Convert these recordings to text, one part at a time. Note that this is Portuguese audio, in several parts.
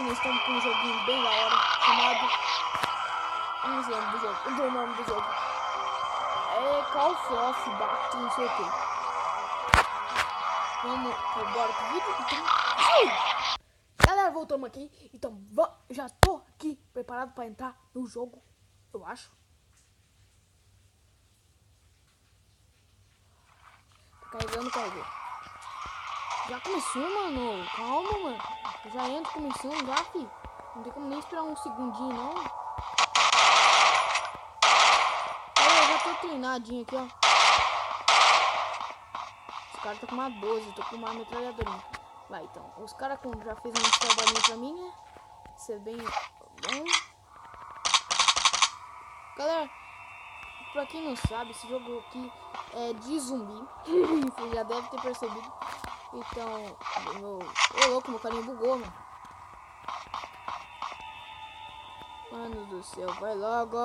nós estamos com um joguinho bem da hora chamado... Não lembro do jogo, do nome do jogo. É Call of Duty, não sei o que. Vamos embora pro vídeo. Então... Galera, voltamos aqui. Então, já tô aqui preparado para entrar no jogo, eu acho. Tá carregando, carregou. Já começou, mano. Calma, mano. Eu já entro começando já, fi. Não tem como nem esperar um segundinho, não. Eu já tô treinadinho aqui, ó. Os caras tá com uma 12, eu tô com uma metralhadorinha. Vai, então. Os caras já fez um trabalhinho pra mim, né? Isso é bem bom. Galera, pra quem não sabe, esse jogo aqui é de zumbi. Você já deve ter percebido. Então, ô louco, meu carinha bugou, mano. Mano do céu, vai logo.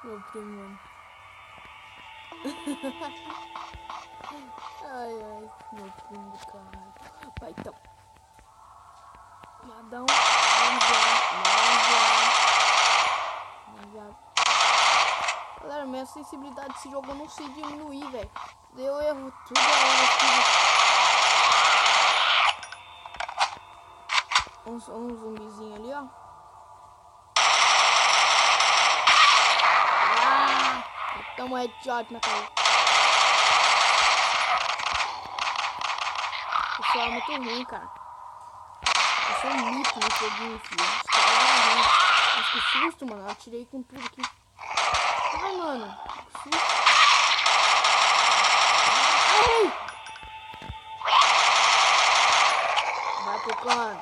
Meu primo, mano. Ai, ai, meu primo do caralho. Vai, então. Madão. Galera, minha sensibilidade desse jogo eu não sei diminuir, velho. Deu erro tudo um zumbizinho ali, ó. Tamo headshot na cara. Pessoal, é muito ruim, cara. Eu sou um mito nesse joguinho, filho. Mas que susto, mano. Eu atirei com tudo aqui. Ai, mano. Que susto. Ai! Vai pro cano.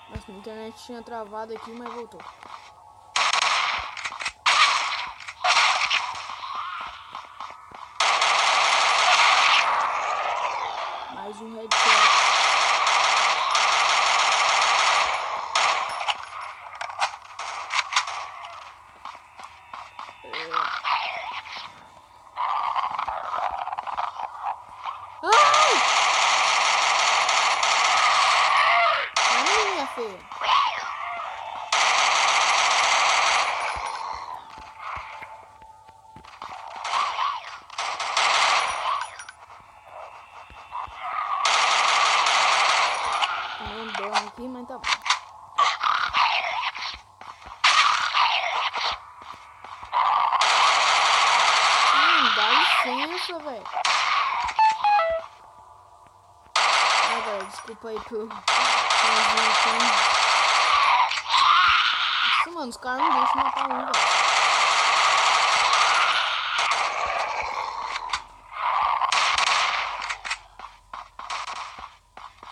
Nossa, minha internet tinha travado aqui, mas voltou. Mais um headshot. Ai! Ai, minha filha. Não dorme aqui, mas tá bom. Dá licença, velho. Ah, galera, desculpa aí por... Nossa, mano, os caras não deixam matar um, velho.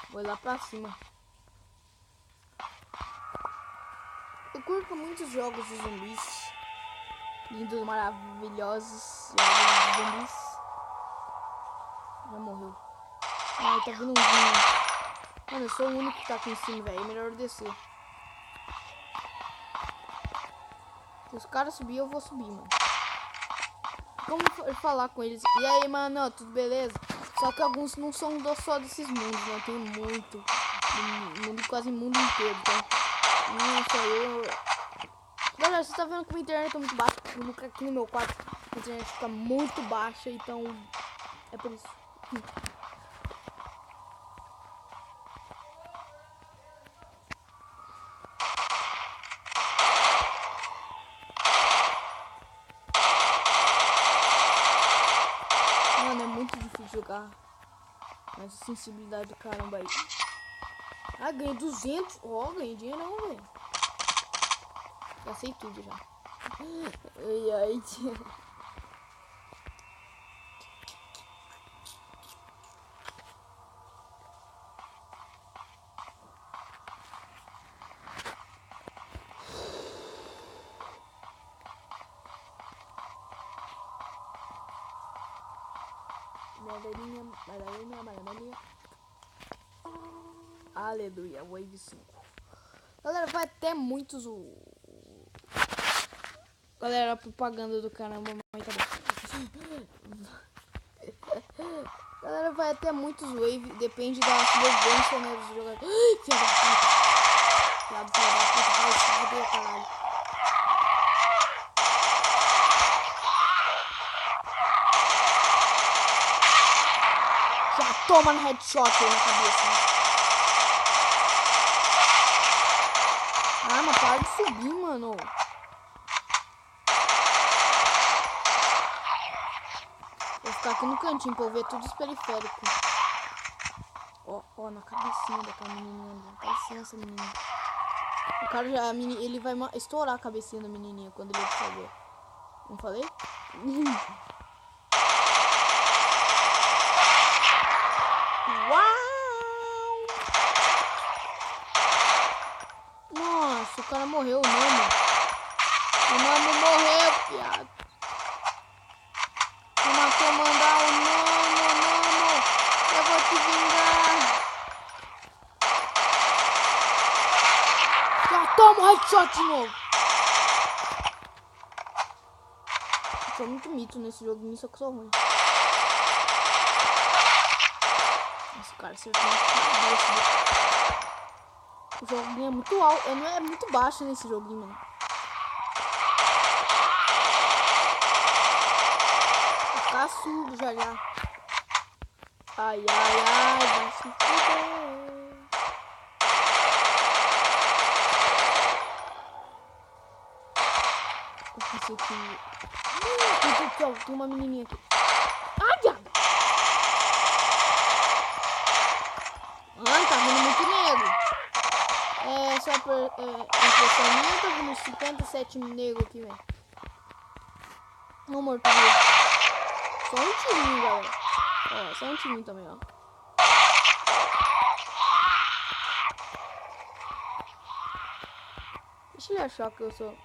Vou lá pra cima. Eu curto muitos jogos de zumbis. Lindos, maravilhosos jogos de zumbis. Já morreu. Ai, tá vindo um zumbi. Mano, eu sou o único que tá aqui em cima, velho. É melhor eu descer. Se os caras subir, eu vou subir, mano. Como falar com eles? E aí, mano, tudo beleza? Só que alguns não são só desses mundos, né? Tem muito. Mundo, quase mundo inteiro, então. Não só eu. Galera, você tá vendo que a minha internet tá muito baixa? Aqui no meu quarto a internet fica muito baixa, então é por isso. Mano, é muito difícil jogar. Mas a sensibilidade do caramba aí. Ah, ganhei 200. Ó, ganhei dinheiro não, velho. Já sei tudo já. Ai, ai, tia. Aleluia, Wave 5. Galera, vai até muitos... Galera, propaganda do caramba, mas tá bom. Galera, vai até muitos wave, depende da sobrevivência, né, dos jogadores. Ai, filha da puta. Filha da puta, vai se fuder, caralho. Já toma no headshot aí na cabeça, né? Ah, mas para de subir, mano. Vou ficar aqui no cantinho pra eu ver tudo os periféricos. Ó, na cabecinha daquela menininha. Dá licença, menina. O cara já... Ele vai estourar a cabecinha da menininha quando ele saber. Não falei? Uau! Nossa, o cara morreu, o Namo. O Namo morreu, piada. Tu matou mandar o Namo. Eu vou te vingar. Já toma o headshot de novo. Eu sou muito mito nesse joguinho, só que sou ruim. Nossa, cara, acertou na cabeça. O joguinho é muito alto, não é muito baixo nesse joguinho, mano. Vou ficar surdo já. Ai, vai se fuder. Eu pensei que... Meu Deus do céu, tem uma menininha aqui. Ai, diabo! Mano, tá vindo muito negro. É só por impressão minha, tá vindo 57 negros aqui, velho. Não, morto. Só um tirinho, galera. Ó, só um tirinho também, ó. Deixa ele achar que eu sou...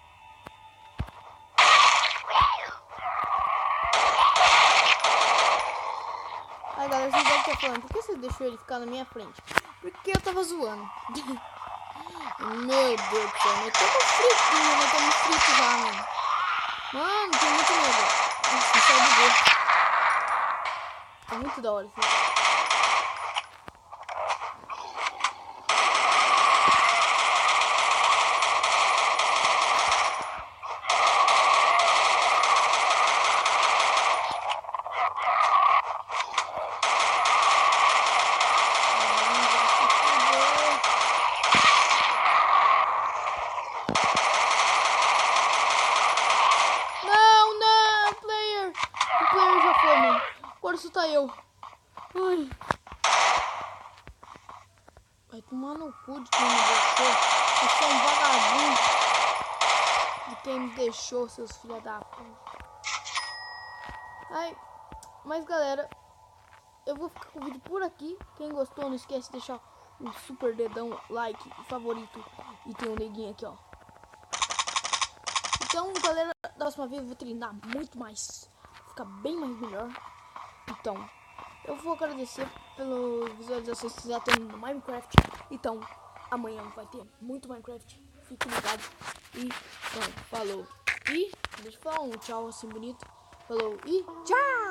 Ai, galera, vocês devem estar falando, por que você deixou ele ficar na minha frente? Porque eu tava zoando. Meu Deus do céu, eu tô fritinho, eu tô muito frito já, mano. Mano, tem muito medo. Nossa, isso é de ver. É muito da hora, filho. Agora só tá eu. Ai. Vai tomar no cu de quem me deixou. Você é um vagabundo. De quem me deixou, seus filha da puta. Ai. Mas galera, eu vou ficar com o vídeo por aqui. Quem gostou, não esquece de deixar um super dedão, like, favorito. E tem um neguinho aqui, ó. Então, galera, da próxima vez eu vou treinar muito mais. Vou ficar bem mais melhor. Então, eu vou agradecer pelas visualizações que já tem no Minecraft. Então, amanhã vai ter muito Minecraft. Fique ligado. E, então, falou. E, deixa eu falar um tchau assim bonito. Falou e tchau!